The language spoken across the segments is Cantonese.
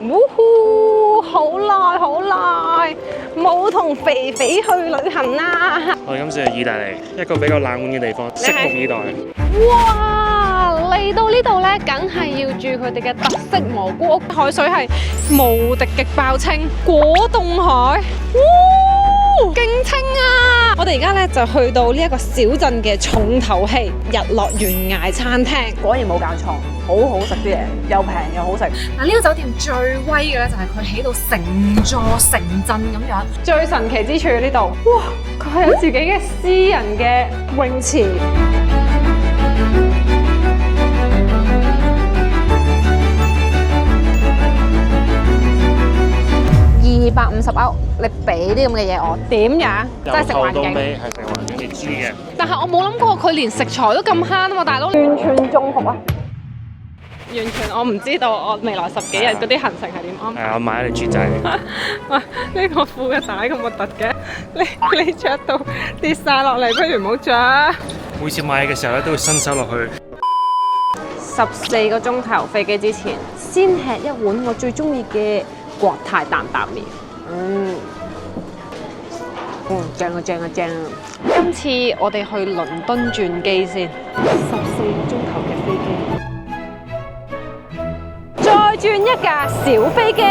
呼呼，好耐好耐冇同肥肥去旅行啦！我哋今次去意大利，一個比較冷門嘅地方，拭目以待。哇！嚟到呢度咧，梗係要住佢哋嘅特色蘑菇屋，海水係無敵極爆清，果凍海，勁清啊！我哋而家咧就去到呢一個小鎮嘅重頭戲——日落懸崖餐廳。果然冇搞錯，好好食啲嘢，又平又好食。嗱，呢個酒店最威嘅咧就係佢起到成座城鎮咁樣。最神奇之處喺呢度，哇！佢係有自己嘅私人嘅泳池。250歐，你俾啲咁嘅嘢我，點樣？真係食環境。係食環境，你知嘅。但係我冇諗過佢連食材都咁慳啊嘛，大佬！完全中伏啊！完全我唔知道我未來10幾日嗰啲行程係點安排。係我買咗你豬仔。喂，呢個褲嘅帶咁核突嘅，你着到跌晒落嚟，不如唔好着。每次買嘢嘅時候咧，都會伸手落去。14個鐘頭飛機之前，先吃一碗我最中意嘅國泰擔擔麵。正啊正啊正啊！今次我哋去倫敦轉機先，14個鐘頭嘅飛機，再轉一架小飛機，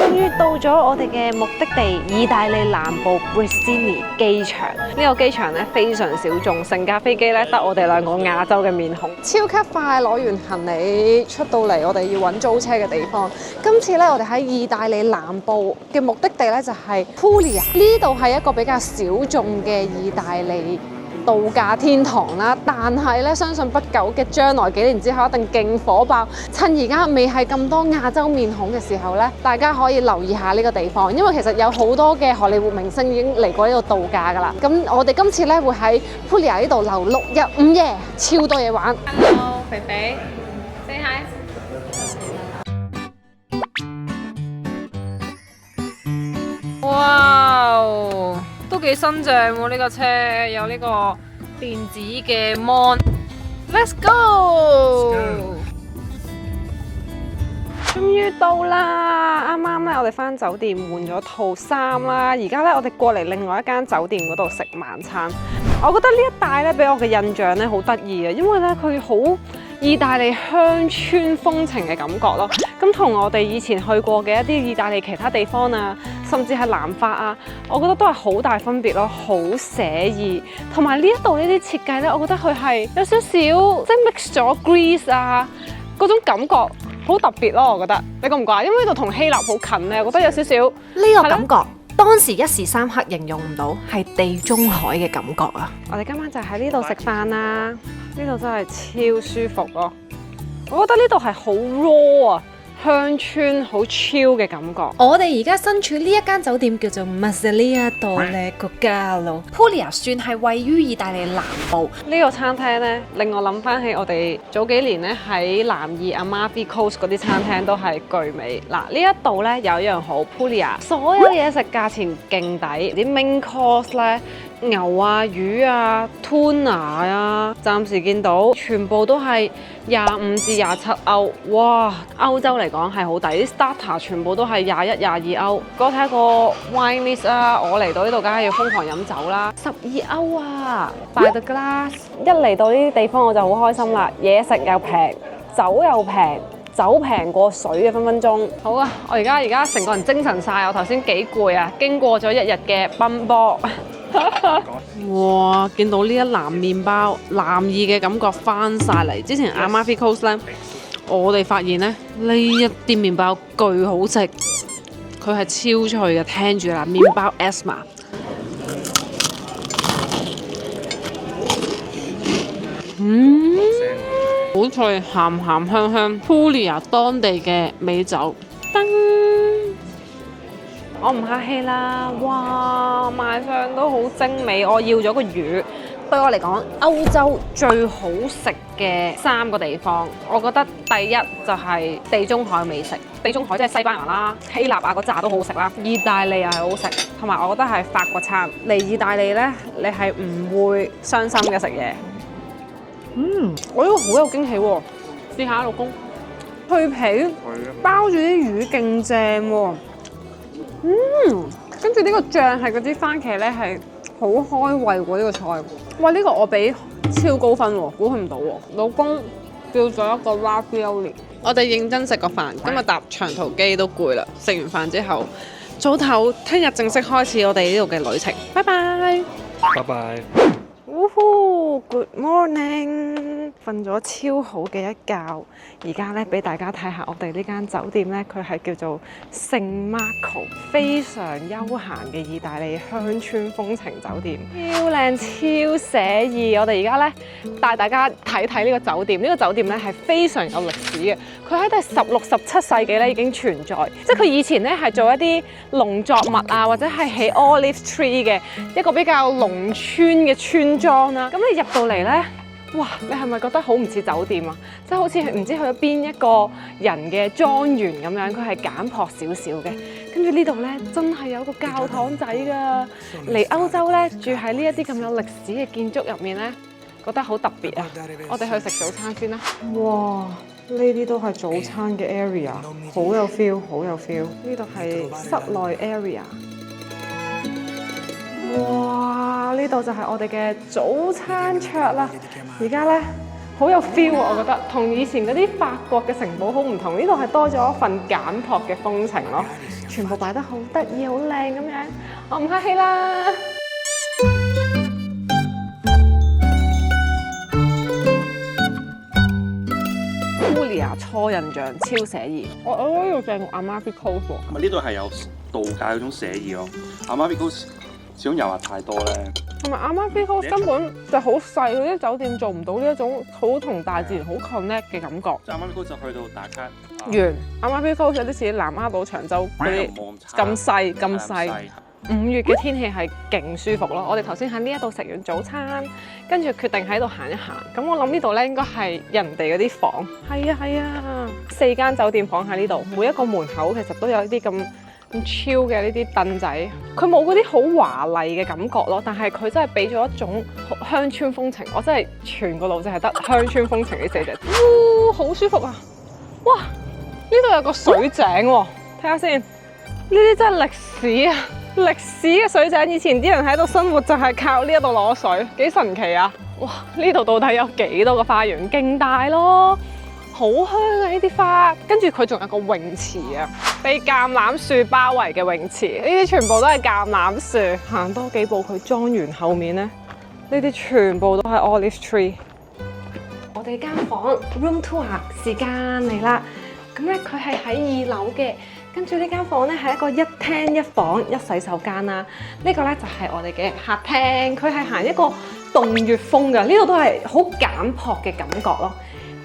終於到咗我哋嘅目的地——意大利南部 Brittany 機場。呢個機場咧非常小眾，成架飛機咧得我哋兩個亞洲嘅面孔，超級快攞完行李出到嚟，我哋要揾租車嘅地方。今次咧我哋喺意大利南部嘅目的地咧就係 Puglia， 呢度係一個比較小眾嘅意大利度假天堂啦，但係咧相信不久嘅將來幾年之後一定勁火爆。趁而家未係咁多亞洲面孔嘅時候咧，大家可以留意下呢個地方，因為其實有好多嘅荷里活明星已經嚟過呢度度假㗎啦。咁我哋今次咧會喺 Puglia 呢度留6日5夜，超多嘢玩。Hello， 肥肥，say hi。哇！都幾新淨喎，呢個車有呢個電子嘅 mon。Let's go！ 終於到啦！啱啱咧，我哋返酒店換咗套衫啦，而家咧我哋過嚟另外一間酒店嗰度食晚餐。我覺得呢一帶咧俾我嘅印象咧好得意啊，因為咧佢好意大利鄉村風情嘅感覺咯。咁同我哋以前去過嘅一啲意大利其他地方啊，甚至係南法啊，我覺得都係好大分別咯，好寫意。同埋呢一度呢啲設計咧，我覺得佢係有少少即係 mix 咗 Greece 啊嗰種感覺，好特別咯。我覺得你覺唔覺啊？因為呢度同希臘好近咧，我覺得有少少呢個感覺，當時一時三刻形容唔到，係地中海嘅感覺啊！我哋今晚就喺呢度食飯啦，呢度真係超舒服咯。我覺得呢度係好 raw 啊，鄉村好 chill 嘅感覺。我哋而家身處呢一間酒店叫做 Mazzlia d'Ole Corallo。Puglia 算係位於意大利南部。呢個餐廳咧，令我諗翻起我哋早幾年咧喺南意 Amalfi Coast 嗰啲餐廳都係巨美。嗱，呢一度咧有一樣好 Puglia， 所有嘢食價錢勁抵，啲 main course 咧牛啊、魚啊、tuna 啊，暫時見到全部都係25至27歐。哇！歐洲嚟講係好抵，啲 starter 全部都係21、22歐。我睇下個 wine list 啊，我嚟到呢度梗係要瘋狂飲酒啦，12歐啊 by the glass。一嚟到呢啲地方我就好開心啦，嘢食又平，酒又平。酒平過水嘅分分鐘。好啊，我而家成個人精神晒，我頭先幾攰啊，經過咗一日嘅奔波。哇！見到呢一籃麵包，南意嘅感覺翻晒嚟。之前 Amalfi Coast 咧，我哋發現咧呢一啲麵包巨好食，佢係超脆嘅。聽住啦，麵包 Esma。好脆，鹹鹹香香 ，Puglia 當地嘅美酒。噔，我唔客氣啦，哇，賣相都好精美。我要咗個魚。對我嚟講，歐洲最好食嘅3個地方，我覺得第一就係地中海美食。地中海即係西班牙啦、希臘啊嗰扎都好食啦，意大利又係好食，同埋我覺得係法國餐。嚟意大利呢，你係唔會傷心嘅食嘢。我呢個好有驚喜喎！試下老公，脆皮，包住啲魚勁正喎。跟住呢個醬係嗰啲番茄咧係好開胃喎，呢個菜。哇！呢個我俾超高分喎，估佢唔到喎。老公叫咗一個 ravioli。我哋認真食個飯，今日搭長途機都攰啦。食完飯之後，早唞，聽日正式開始我哋呢度嘅旅程。拜拜。拜拜。Good morning， 瞓咗超好嘅一覺。而家咧俾大家睇下我哋呢間酒店咧，佢係叫做聖 Marco， 非常休閒嘅意大利鄉村風情酒店，超靚超寫意。我哋而家咧帶大家睇睇呢個酒店。呢個酒店咧係非常有歷史嘅，佢喺第16、17世紀咧已經存在，即係佢以前咧係做一啲農作物啊，或者係起 olive tree 嘅一個比較農村嘅村莊啦。咁你入到嚟咧，哇！你係咪覺得好唔似酒店啊？即係好似唔知去咗邊一個人嘅莊園咁樣，佢係簡樸少少嘅。跟住呢度咧，真係有個教堂仔㗎。嚟歐洲咧，住喺呢一啲咁有歷史嘅建築入面咧，覺得好特別啊！我哋去食早餐先啦。哇！呢啲都係早餐嘅 area， 好有 feel， 好有 feel。呢度係室內 area。哇！呢度就係我哋嘅早餐桌啦。而家咧好有 feel 啊，我覺得同以前嗰啲法國嘅城堡好唔同。呢度係多咗一份簡樸嘅風情咯，全部擺得好得意、好靚咁樣。我唔客氣啦。Puglia 初印象超寫意。我覺得呢度正過 Amalfi Coast 喎。咪呢度係有度假嗰種寫意咯。Amalfi Coast 始終遊客太多咧，同埋Amalfi Coast根本就好細，佢啲酒店做唔到呢一種好同大自然好 connect 嘅感覺。即係Amalfi Coast就去到打卡完，Amalfi Coast有啲似南丫島長洲嗰啲咁細咁細。5月嘅天氣係勁舒服咯。我哋頭先喺呢一度食完早餐，跟住決定喺度行一行。咁我諗呢度咧應該係人哋嗰啲房。係啊，4間酒店房喺呢度，每一個門口其實都有一啲咁超嘅呢啲凳仔，佢冇嗰啲好華麗嘅感覺咯，但係佢真係俾咗一種鄉村風情。我真係全個腦淨係得鄉村風情呢4隻字，好舒服啊！哇，呢度有個水井喎，睇下先，呢啲真係歷史啊！歷史嘅水井，以前啲人喺度生活就係靠呢一度攞水，幾神奇啊！哇，呢度到底有幾多個花園？勁大咯！好香啊！呢啲花，跟住佢仲有個泳池啊，被橄欖樹包圍嘅泳池，呢啲全部都係橄欖樹。行多幾步，佢莊園後面咧，呢啲全部都係 olive tree。我哋間房 room tour 時間嚟啦，咁咧佢係喺2樓嘅，跟住呢間房咧係一個1廳1房1洗手間啦。呢個咧就係我哋嘅客廳，佢係行一個洞穴風㗎，呢度都係好簡樸嘅感覺咯。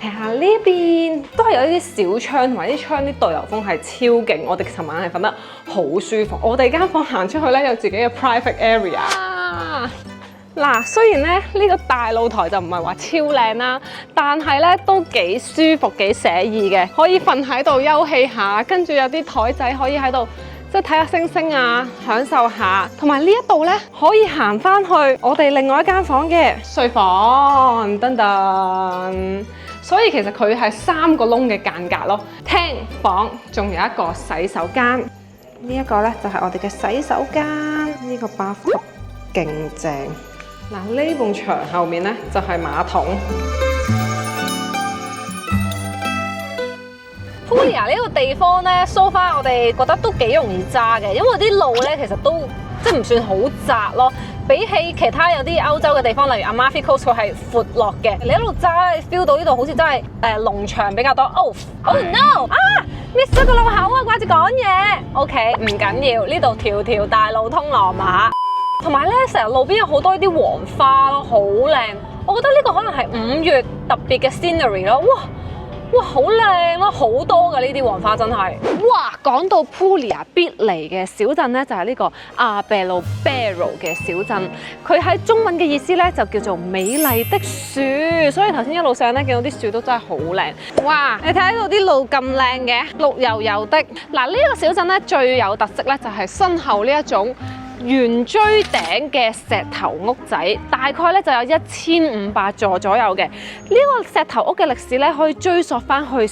睇下呢邊都係有呢啲小窗，同埋啲窗啲對流風係超勁。我哋尋晚係瞓得好舒服。我哋間房行出去咧有自己嘅 private area。嗱，雖然咧呢個大露台就唔係話超靚啦，但係咧都幾舒服、幾寫意嘅，可以瞓喺度休憩下，跟住有啲台仔可以喺度即係睇下星星啊，享受下。同埋呢一度咧可以行翻去我哋另外一間房嘅睡房，噔噔。所以其實佢係3個窿嘅間隔咯，廳房仲有一個洗手間。呢一個咧就係我哋嘅洗手間，呢個 bathtub 勁正。嗱，呢埲牆後面咧就係馬桶。Puglia 呢個地方咧 ，so far 我哋覺得都幾容易揸嘅，因為啲路咧其實都即係唔算好窄咯。比起其他有啲歐洲嘅地方，例如 Amalfi Coast 佢係闊落嘅，你一路揸 feel 到呢度好似真係農場比較多。Oh no！ 啊 miss 咗個路口啊，掛住講嘢。OK， 唔緊要，呢度條條大路通羅馬。同埋咧，成日路邊有好多呢啲黃花咯，好靚。我覺得呢個可能係5月特別嘅 scenery 咯。哇，好靚咯，好多㗎呢啲黃花真係。哇，講到 Puglia 必嚟嘅小鎮咧，就係呢個 Alberobello 嘅小鎮。佢喺中文嘅意思咧就叫做美麗的樹，所以頭先一路上咧見到啲樹都真係好靚。哇，你睇呢度啲路咁靚嘅，綠油油的。嗱，呢個小鎮咧最有特色咧就係身後呢一種圓錐頂嘅石頭屋仔，大概咧就有1500座左右嘅。呢個石頭屋嘅歷史咧，可以追溯翻去15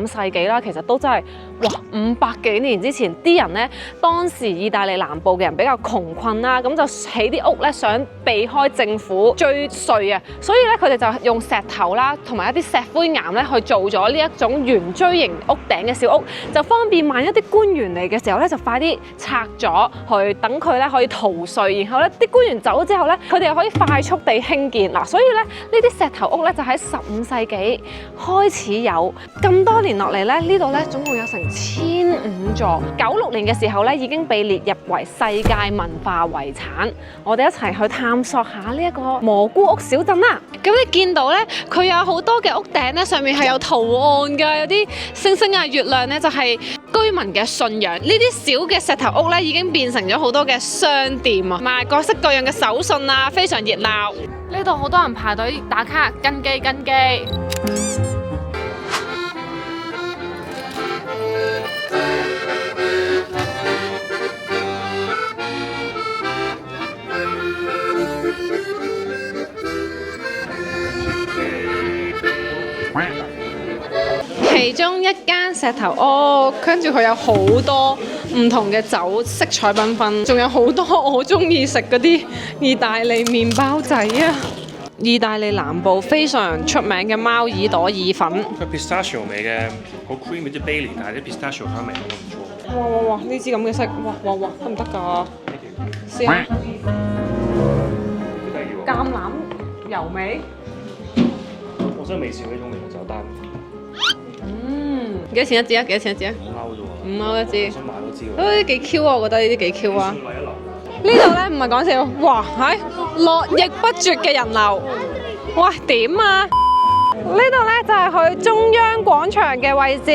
世紀啦。其實都真係哇500幾年之前，啲人咧當時意大利南部嘅人比較窮困啦，咁就起啲屋咧想避開政府追稅啊，所以咧佢哋就用石頭啦，同埋一啲石灰岩咧去做咗呢一種圓錐形屋頂嘅小屋，就方便萬一啲官員嚟嘅時候咧，就快啲拆咗去，等佢咧可以逃稅，然後咧啲官員走咗之後咧，佢哋又可以快速地興建嗱，所以咧呢啲石頭屋咧就喺15世紀開始有，咁多年落嚟咧呢度咧總共有成1500座，96年嘅時候咧已經被列入為世界文化遺產。我哋一齊去探索下呢一個蘑菇屋小鎮啦。咁你見到咧，佢有好多嘅屋頂咧，上面係有圖案㗎，有啲星星啊、月亮咧，就係居民嘅信仰。呢啲小嘅石頭屋咧，已經變成咗好多嘅商店啊，賣各式各樣嘅手信啊，非常熱鬧。呢度好多人排隊打卡跟機。其中一間石頭屋，跟住佢有好多唔同嘅酒，色彩繽紛，仲有好多我中意食嗰啲意大利麵包仔啊！意大利南部非常出名嘅貓耳朵意粉，佢 pistachio 味嘅，好 creamy 啲 Bailey，但係啲 pistachio 香味都唔錯。哇！呢支咁嘅色，哇得唔得㗎？試下橄欖油味。我真係未試過呢種味嘅酒單。幾多錢一支啊？幾多錢一支啊5歐啫喎。5歐一支。想買都知喎。誒幾 Q 啊！我覺得呢啲幾 Q 啊！呢度咧唔係講笑，哇係絡繹不絕嘅人流，哇點啊！呢度咧就係佢中央廣場嘅位置。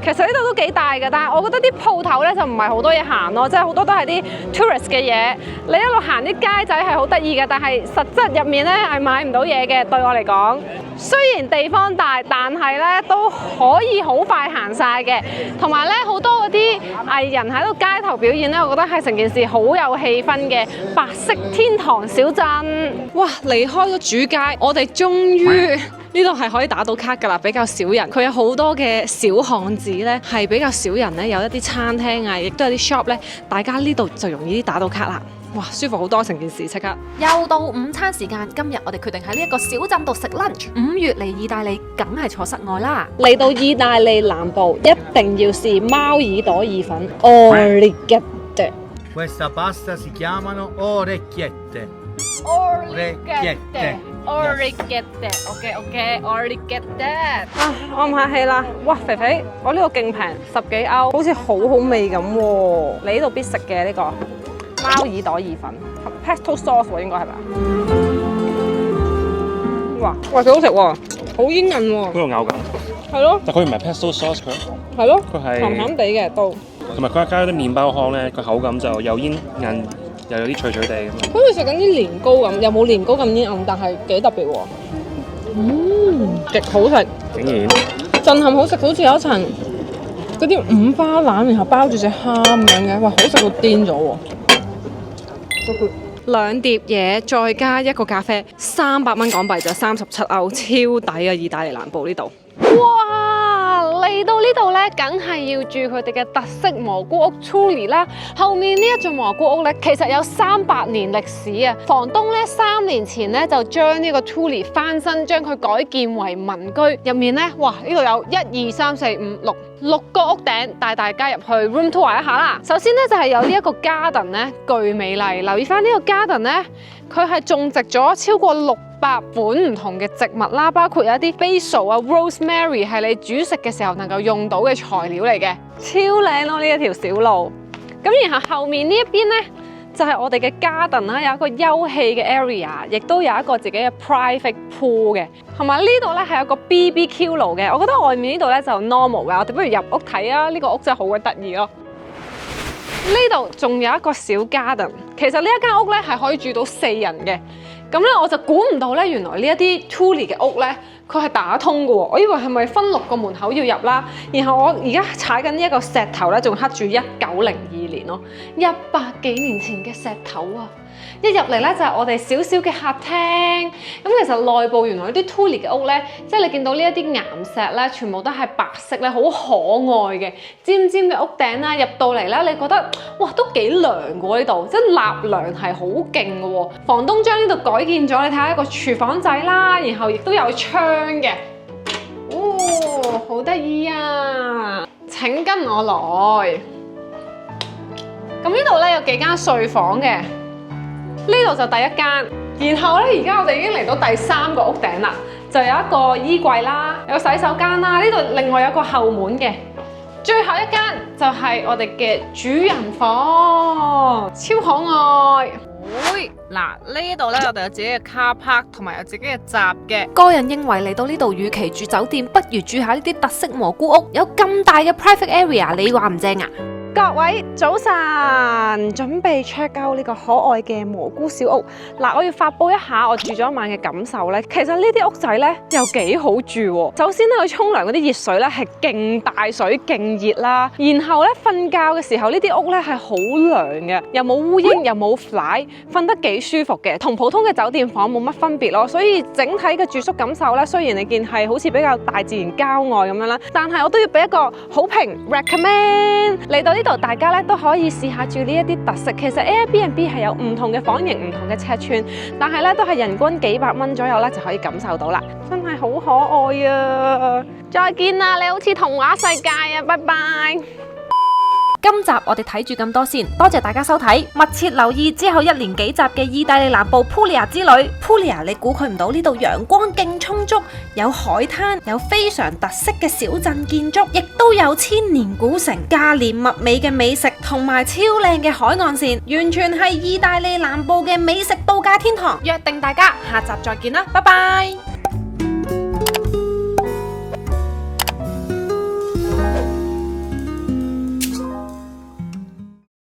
其實呢度都幾大㗎，但係我覺得啲鋪頭咧就唔係好多嘢行咯，即係好多都係啲 tourist 嘅嘢。你一路行啲街仔係好得意嘅，但係實質入面咧係買唔到嘢嘅。對我嚟講，雖然地方大，但係咧都可以好快行晒嘅。同埋咧好多嗰啲藝人喺度街頭表演咧，我覺得係成件事好有氣氛嘅。白色天堂小鎮，哇！離開咗主街，我哋終於〜呢度係可以打到卡㗎啦，比較少人。佢有好多嘅小巷子咧，係比較少人咧，有一啲餐廳啊，亦都有啲 shop 咧，大家呢度就容易啲打到卡啦。哇，舒服好多成件事，即刻。又到午餐時間，今日我哋決定喺呢一個小鎮度食 lunch。5月嚟意大利，梗係坐室外啦。嚟到意大利南部，一定要試貓耳朵意粉 Orecchiette。Questa pasta si chiamano orecchiette. Orecchiette。啊，我唔客氣啦。哇，肥肥，我呢個勁平，10幾歐，好似好好味咁喎。你呢度必食嘅呢個貓耳朵意粉 ，pesto sauce 喎，應該係咪？哇，喂，幾好食喎，好煙韌喎。嗰度咬緊。係咯。但佢唔係 pesto sauce 佢。係咯。佢係鹹鹹地嘅都。同埋佢加啲麵包糠咧，個口感就又煙韌，又有啲脆脆地咁樣。好似食緊啲年糕咁，又冇年糕咁煙韌，但係幾特別喎。極好食。竟然。震撼好食，好似有一層嗰啲五花腩，然後包住隻蝦咁樣嘅，哇！好食到癲咗喎。2碟嘢再加一個咖啡，300蚊港幣就37歐，超抵啊！意大利南部呢度。哇！嚟到呢度咧，梗係要住佢哋嘅特色蘑菇屋 Trulli 啦。後面呢一座蘑菇屋咧，其實有300年歷史啊。房東咧3年前咧就將呢個 Trulli 翻新，將佢改建為民居。入面咧，哇！呢度有1、2、3、4、5、6個屋頂，帶大家入去 room tour 一下啦。首先咧就係有呢一個 garden 咧，巨美麗。留意翻呢個 garden 咧，佢係種植咗超過600本唔同嘅植物啦，包括有一啲 basil 啊、rosemary 係你煮食嘅時候能夠用到嘅材料嚟嘅，超靚咯呢一條小路。咁然後後面呢一邊咧就係我哋嘅 garden 啦，有一個休憩嘅 area， 亦都有一個自己嘅 private pool 嘅，同埋呢度咧係有個 BBQ 爐嘅。我覺得外面呢度咧就 normal 嘅，我哋不如入屋睇啊！呢個屋真係好鬼得意咯。呢度仲有一個小 garden， 其實呢一間屋咧係可以住到4人嘅。咁咧我就估唔到咧，原來呢一啲 Trulli 嘅屋咧，佢係打通嘅喎。我以為係咪分6個門口要入啦？然後我而家踩緊呢一個石頭咧，仲刻住1902年。年咯，100幾年前嘅石頭啊！一入嚟咧就係我哋少少嘅客廳，咁其實內部原來啲 Tuli 嘅屋咧，即係你見到呢一啲岩石咧，全部都係白色咧，好可愛嘅尖尖嘅屋頂啦。入到嚟咧，你覺得哇都幾涼嘅呢度，即係納涼係好勁嘅喎。房東將呢度改建咗，你睇下一個廚房仔啦，然後亦都有窗嘅，哦，好得意啊！請跟我來。咁呢度咧有幾間睡房嘅。呢度就第一間，然後咧而家我哋已經嚟到第3個屋頂啦，就有一個衣櫃啦，有洗手間啦，呢度另外有個後門嘅，最後一間就係我哋嘅主人房，超可愛。嗱，呢度咧我哋有自己嘅 car park 同埋有自己嘅閘嘅。個人認為嚟到呢度，與其住酒店，不如住下呢啲特色蘑菇屋，有咁大嘅 private area， 你話唔正啊？各位早晨，準備 check out 呢個可愛嘅蘑菇小屋。嗱，我要發佈一下我住咗一晚嘅感受咧。其實呢啲屋仔咧又幾好住喎。首先咧，佢沖涼嗰啲熱水咧係勁大水、勁熱啦。然後咧瞓覺嘅時候，呢啲屋咧係好涼嘅，又冇烏蠅，又冇 fly， 瞓得幾舒服嘅，同普通嘅酒店房冇乜分別咯。所以整體嘅住宿感受咧，雖然你見係好似比較大自然郊外咁樣啦，但係我都要俾一個好評 recommend 嚟到呢度，大家咧都可以試下住呢一啲特色。其實 Airbnb 係有唔同嘅房型、唔同嘅尺寸，但係咧都係人均幾百蚊左右咧就可以感受到啦，真係好可愛啊！再見啦，你好似童話世界啊，拜拜。今集我哋睇住咁多先，多謝大家收睇，密切留意之後1連幾集嘅意大利南部 Puglia 之旅。Puglia 你估佢唔到呢度陽光勁充足，有海灘，有非常特色嘅小鎮建築，亦都有千年古城、價廉物美嘅美食，同埋超靚嘅海岸線，完全係意大利南部嘅美食度假天堂。約定大家下集再見啦，拜拜。